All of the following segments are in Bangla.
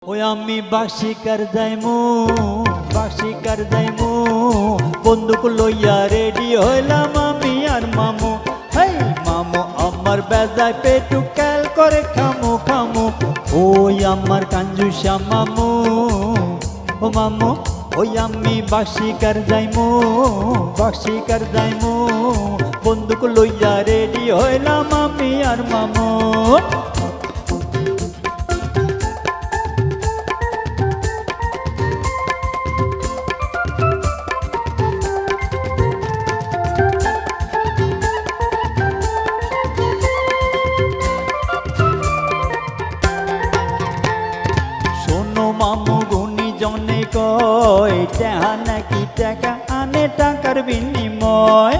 ওই আমি বাসিকার যাইমু বন্দুক লইয়া রেডি হইলাম আমি আর মামু। হেই মামু আমার বেজায় পেটু ক্যাল করে খামু খামু। ওই আমার কাঞ্জুসা মামু, ও মামু ওই আমি বাসিকার যাইমু বন্দুক লইয়া রেডি হইলাম আমি আর মামু। মামু গুনি জনে কয় টাকা নাকি টাকা আনে টাকার বিনিময়।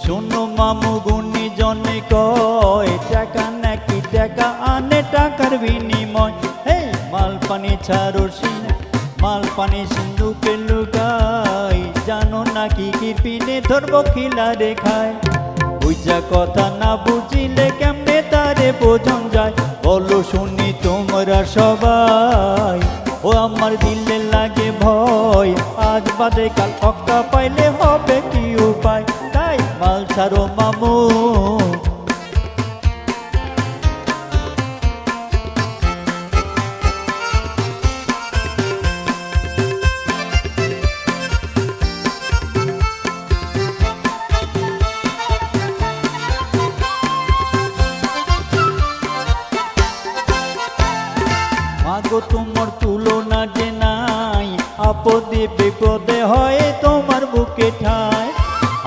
শোনো মামু গুনি জনে কয় টাকা নাকি টাকা আনে টাকার বিনিময়। এই মাল পানি ছাড়ো মাল পানি সিন্ধুকে লুকাই, জানো নাকি কিরপিনে ধরবো খিলা রেখায়। বুঝা কথা না বুঝিলে কেমনে তারে বোঝন যায়, বলো শুনি তোমরা সবাই। ও আমার দিলে লাগে ভয়, আজ বাদে কাল পক্কা পাইলে হবে কি উপায়। তাই মাল ছাড়ো মামু। মাগো তোমার তুলনা যে নাই, আপদে বিপদে হয় তোমার বুকে ঠায়।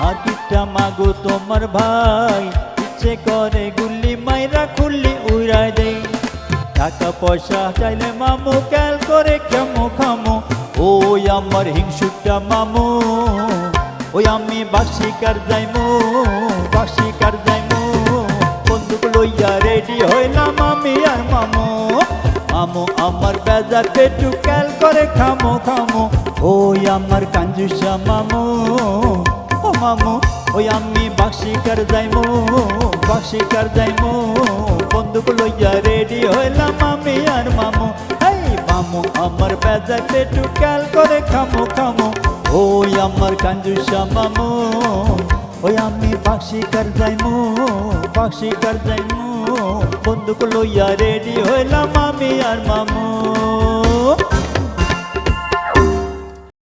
হাতিটা মাগো তোমার ভাই, ইচ্ছে করে গুল্লি মাইরা খুললি উড়াই দেই। টাকা পয়সা চাইলে মামু ক্যাল করে খামো খামো। ওই আমার হিংসুকটা মামু, ওই আমি বাসিকার যাইমু বন্দুক লইয়া রেডি হইলাম আমি আর মামু। মামু আমার বেজার পেটু ক্যাল করে খামো খামো। ওই আমার কাঞ্জুসা মামু, ও মামু ওই আমি বাসিকার যাইমু বন্দুক লইয়া রেডি হইলাম আমি আর মামু। এই মামু আমার বেজার পেটু ক্যাল করে খামো খামো। ওই আমার কাঞ্জুসা মামু, ওই আমি বাসিকার যাইমু বন্দুক লইয়া রেডি হইলাম আমি আর মামু।